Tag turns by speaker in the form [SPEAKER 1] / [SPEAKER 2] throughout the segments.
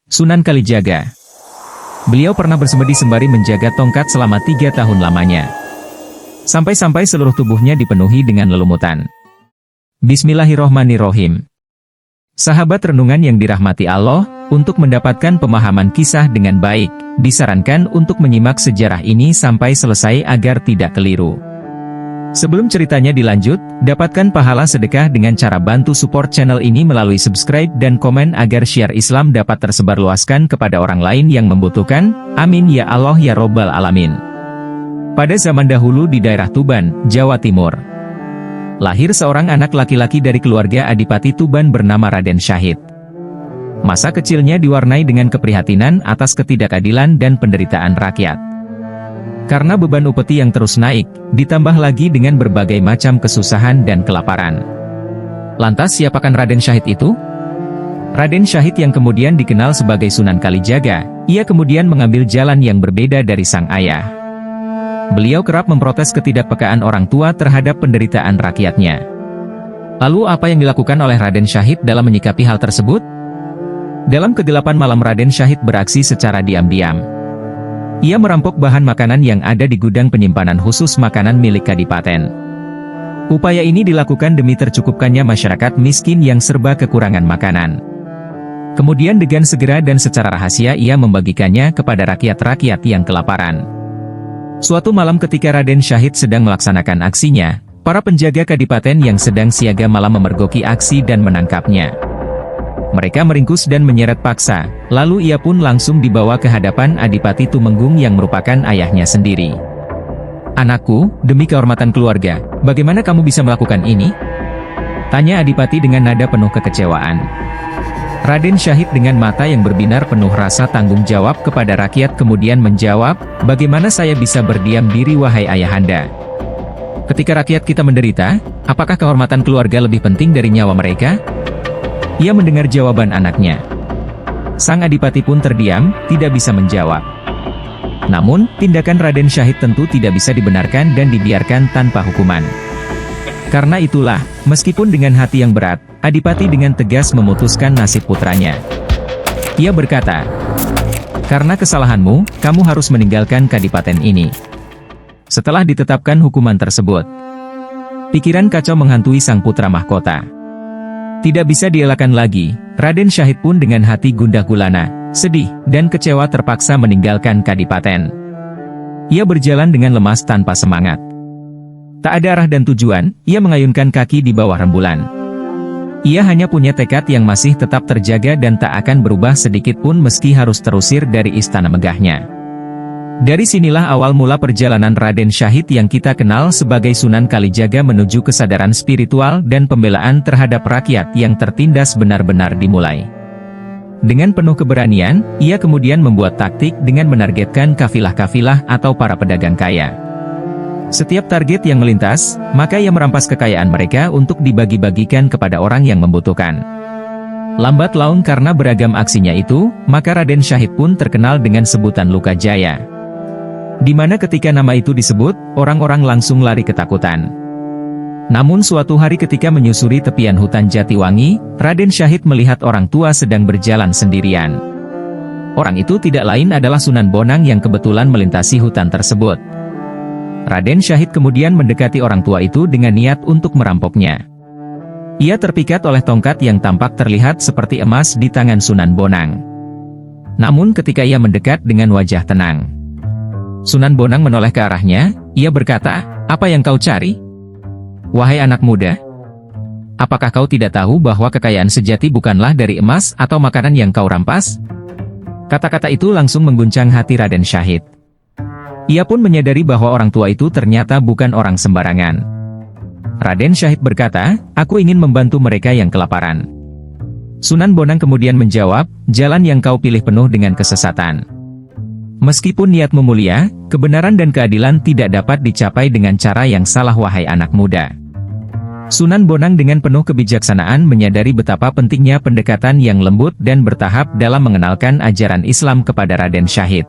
[SPEAKER 1] Sunan Kalijaga. Beliau pernah bersemedi sembari menjaga tongkat selama 3 tahun lamanya. Sampai-sampai seluruh tubuhnya dipenuhi dengan lelumutan. Bismillahirrohmanirrohim. Sahabat renungan yang dirahmati Allah, untuk mendapatkan pemahaman kisah dengan baik, disarankan untuk menyimak sejarah ini sampai selesai agar tidak keliru. Sebelum ceritanya dilanjut, dapatkan pahala sedekah dengan cara bantu support channel ini melalui subscribe dan komen agar syiar Islam dapat tersebarluaskan kepada orang lain yang membutuhkan. Amin ya Allah ya Robbal Alamin. Pada zaman dahulu di daerah Tuban, Jawa Timur, lahir seorang anak laki-laki dari keluarga Adipati Tuban bernama Raden Syahid. Masa kecilnya diwarnai dengan keprihatinan atas ketidakadilan dan penderitaan rakyat. Karena beban upeti yang terus naik, ditambah lagi dengan berbagai macam kesusahan dan kelaparan. Lantas siapakah Raden Syahid itu? Raden Syahid yang kemudian dikenal sebagai Sunan Kalijaga, ia kemudian mengambil jalan yang berbeda dari sang ayah. Beliau kerap memprotes ketidakpekaan orang tua terhadap penderitaan rakyatnya. Lalu apa yang dilakukan oleh Raden Syahid dalam menyikapi hal tersebut? Dalam kegelapan malam Raden Syahid beraksi secara diam-diam. Ia merampok bahan makanan yang ada di gudang penyimpanan khusus makanan milik Kadipaten. Upaya ini dilakukan demi tercukupkannya masyarakat miskin yang serba kekurangan makanan. Kemudian dengan segera dan secara rahasia ia membagikannya kepada rakyat-rakyat yang kelaparan. Suatu malam ketika Raden Syahid sedang melaksanakan aksinya, para penjaga Kadipaten yang sedang siaga malam memergoki aksi dan menangkapnya. Mereka meringkus dan menyeret paksa, lalu ia pun langsung dibawa ke hadapan Adipati Tumenggung yang merupakan ayahnya sendiri. "Anakku, demi kehormatan keluarga, bagaimana kamu bisa melakukan ini?" tanya Adipati dengan nada penuh kekecewaan. Raden Syahid dengan mata yang berbinar penuh rasa tanggung jawab kepada rakyat kemudian menjawab, "Bagaimana saya bisa berdiam diri wahai ayahanda? Ketika rakyat kita menderita, apakah kehormatan keluarga lebih penting dari nyawa mereka?" Ia mendengar jawaban anaknya. Sang Adipati pun terdiam, tidak bisa menjawab. Namun, tindakan Raden Syahid tentu tidak bisa dibenarkan dan dibiarkan tanpa hukuman. Karena itulah, meskipun dengan hati yang berat, Adipati dengan tegas memutuskan nasib putranya. Ia berkata, "Karena kesalahanmu, kamu harus meninggalkan Kadipaten ini." Setelah ditetapkan hukuman tersebut, pikiran kacau menghantui sang putra mahkota. Tidak bisa dielakkan lagi, Raden Syahid pun dengan hati gundah gulana, sedih, dan kecewa terpaksa meninggalkan Kadipaten. Ia berjalan dengan lemas tanpa semangat. Tak ada arah dan tujuan, ia mengayunkan kaki di bawah rembulan. Ia hanya punya tekad yang masih tetap terjaga dan tak akan berubah sedikit pun meski harus terusir dari istana megahnya. Dari sinilah awal mula perjalanan Raden Syahid yang kita kenal sebagai Sunan Kalijaga menuju kesadaran spiritual dan pembelaan terhadap rakyat yang tertindas benar-benar dimulai. Dengan penuh keberanian, ia kemudian membuat taktik dengan menargetkan kafilah-kafilah atau para pedagang kaya. Setiap target yang melintas, maka ia merampas kekayaan mereka untuk dibagi-bagikan kepada orang yang membutuhkan. Lambat laun karena beragam aksinya itu, maka Raden Syahid pun terkenal dengan sebutan Luka Jaya. Di mana ketika nama itu disebut, orang-orang langsung lari ketakutan. Namun suatu hari ketika menyusuri tepian hutan Jatiwangi, Raden Syahid melihat orang tua sedang berjalan sendirian. Orang itu tidak lain adalah Sunan Bonang yang kebetulan melintasi hutan tersebut. Raden Syahid kemudian mendekati orang tua itu dengan niat untuk merampoknya. Ia terpikat oleh tongkat yang tampak terlihat seperti emas di tangan Sunan Bonang. Namun ketika ia mendekat dengan wajah tenang, Sunan Bonang menoleh ke arahnya, ia berkata, "Apa yang kau cari? Wahai anak muda, apakah kau tidak tahu bahwa kekayaan sejati bukanlah dari emas atau makanan yang kau rampas?" Kata-kata itu langsung mengguncang hati Raden Syahid. Ia pun menyadari bahwa orang tua itu ternyata bukan orang sembarangan. Raden Syahid berkata, "Aku ingin membantu mereka yang kelaparan." Sunan Bonang kemudian menjawab, "Jalan yang kau pilih penuh dengan kesesatan. Meskipun niatmu mulia, kebenaran dan keadilan tidak dapat dicapai dengan cara yang salah wahai anak muda." Sunan Bonang dengan penuh kebijaksanaan menyadari betapa pentingnya pendekatan yang lembut dan bertahap dalam mengenalkan ajaran Islam kepada Raden Syahid.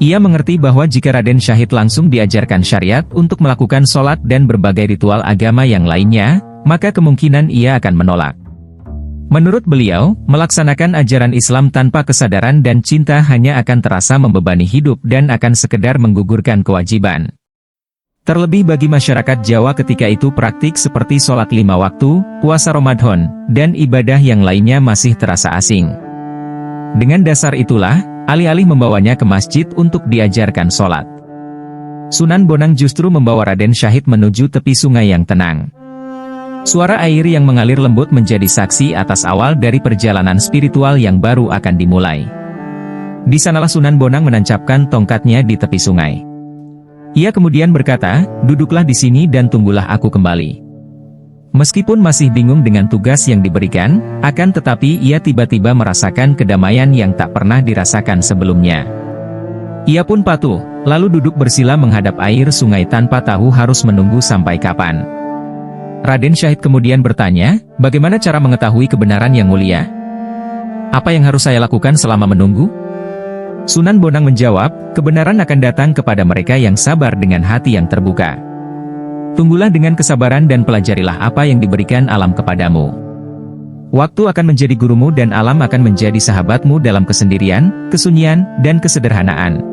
[SPEAKER 1] Ia mengerti bahwa jika Raden Syahid langsung diajarkan syariat untuk melakukan sholat dan berbagai ritual agama yang lainnya, maka kemungkinan ia akan menolak. Menurut beliau, melaksanakan ajaran Islam tanpa kesadaran dan cinta hanya akan terasa membebani hidup dan akan sekedar menggugurkan kewajiban. Terlebih bagi masyarakat Jawa ketika itu praktik seperti sholat 5 waktu, puasa Ramadan, dan ibadah yang lainnya masih terasa asing. Dengan dasar itulah, alih-alih membawanya ke masjid untuk diajarkan sholat, Sunan Bonang justru membawa Raden Syahid menuju tepi sungai yang tenang. Suara air yang mengalir lembut menjadi saksi atas awal dari perjalanan spiritual yang baru akan dimulai. Di sanalah Sunan Bonang menancapkan tongkatnya di tepi sungai. Ia kemudian berkata, "Duduklah di sini dan tunggulah aku kembali." Meskipun masih bingung dengan tugas yang diberikan, akan tetapi ia tiba-tiba merasakan kedamaian yang tak pernah dirasakan sebelumnya. Ia pun patuh, lalu duduk bersila menghadap air sungai tanpa tahu harus menunggu sampai kapan. Raden Syahid kemudian bertanya, "Bagaimana cara mengetahui kebenaran yang mulia? Apa yang harus saya lakukan selama menunggu?" Sunan Bonang menjawab, "Kebenaran akan datang kepada mereka yang sabar dengan hati yang terbuka. Tunggulah dengan kesabaran dan pelajarilah apa yang diberikan alam kepadamu. Waktu akan menjadi gurumu dan alam akan menjadi sahabatmu dalam kesendirian, kesunyian, dan kesederhanaan.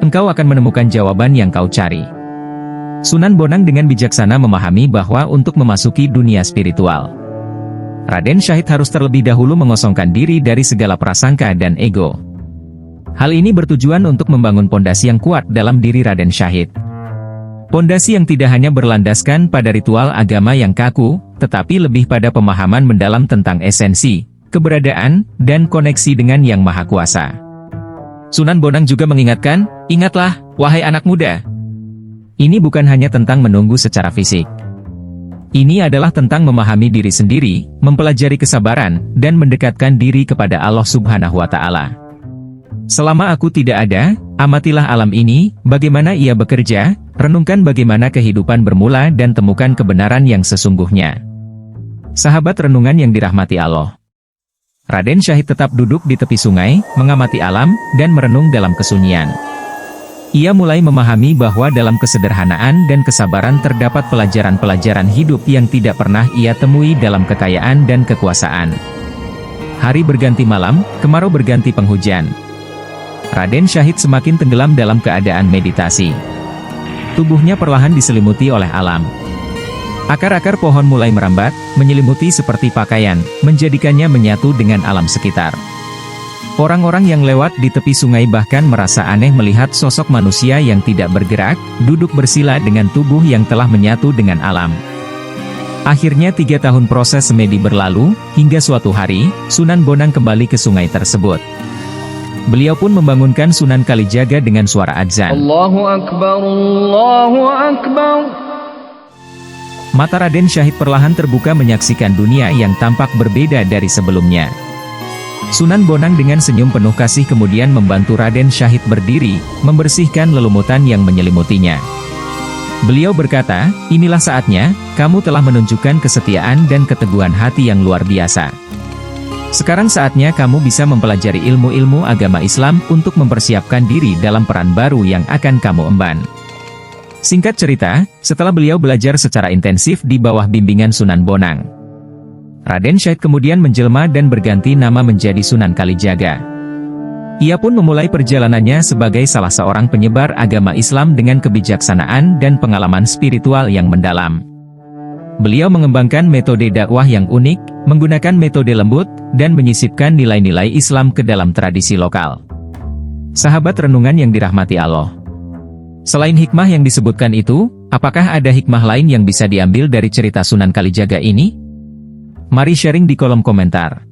[SPEAKER 1] Engkau akan menemukan jawaban yang kau cari." Sunan Bonang dengan bijaksana memahami bahwa untuk memasuki dunia spiritual, Raden Syahid harus terlebih dahulu mengosongkan diri dari segala prasangka dan ego. Hal ini bertujuan untuk membangun pondasi yang kuat dalam diri Raden Syahid. Pondasi yang tidak hanya berlandaskan pada ritual agama yang kaku, tetapi lebih pada pemahaman mendalam tentang esensi, keberadaan, dan koneksi dengan Yang Maha Kuasa. Sunan Bonang juga mengingatkan, "Ingatlah, wahai anak muda, ini bukan hanya tentang menunggu secara fisik. Ini adalah tentang memahami diri sendiri, mempelajari kesabaran, dan mendekatkan diri kepada Allah Subhanahu wa Ta'ala. Selama aku tidak ada, amatilah alam ini, bagaimana ia bekerja, renungkan bagaimana kehidupan bermula dan temukan kebenaran yang sesungguhnya." Sahabat renungan yang dirahmati Allah, Raden Syahid tetap duduk di tepi sungai, mengamati alam, dan merenung dalam kesunyian. Ia mulai memahami bahwa dalam kesederhanaan dan kesabaran terdapat pelajaran-pelajaran hidup yang tidak pernah ia temui dalam kekayaan dan kekuasaan. Hari berganti malam, kemarau berganti penghujan. Raden Syahid semakin tenggelam dalam keadaan meditasi. Tubuhnya perlahan diselimuti oleh alam. Akar-akar pohon mulai merambat, menyelimuti seperti pakaian, menjadikannya menyatu dengan alam sekitar. Orang-orang yang lewat di tepi sungai bahkan merasa aneh melihat sosok manusia yang tidak bergerak, duduk bersila dengan tubuh yang telah menyatu dengan alam. Akhirnya 3 tahun proses semedi berlalu, hingga suatu hari, Sunan Bonang kembali ke sungai tersebut. Beliau pun membangunkan Sunan Kalijaga dengan suara adzan. Allahu Akbar, Allahu Akbar. Mata Raden Syahid perlahan terbuka menyaksikan dunia yang tampak berbeda dari sebelumnya. Sunan Bonang dengan senyum penuh kasih kemudian membantu Raden Syahid berdiri, membersihkan lelumutan yang menyelimutinya. Beliau berkata, "Inilah saatnya, kamu telah menunjukkan kesetiaan dan keteguhan hati yang luar biasa. Sekarang saatnya kamu bisa mempelajari ilmu-ilmu agama Islam untuk mempersiapkan diri dalam peran baru yang akan kamu emban." Singkat cerita, setelah beliau belajar secara intensif di bawah bimbingan Sunan Bonang, Raden Syahid kemudian menjelma dan berganti nama menjadi Sunan Kalijaga. Ia pun memulai perjalanannya sebagai salah seorang penyebar agama Islam dengan kebijaksanaan dan pengalaman spiritual yang mendalam. Beliau mengembangkan metode dakwah yang unik, menggunakan metode lembut, dan menyisipkan nilai-nilai Islam ke dalam tradisi lokal. Sahabat renungan yang dirahmati Allah, selain hikmah yang disebutkan itu, apakah ada hikmah lain yang bisa diambil dari cerita Sunan Kalijaga ini? Mari sharing di kolom komentar.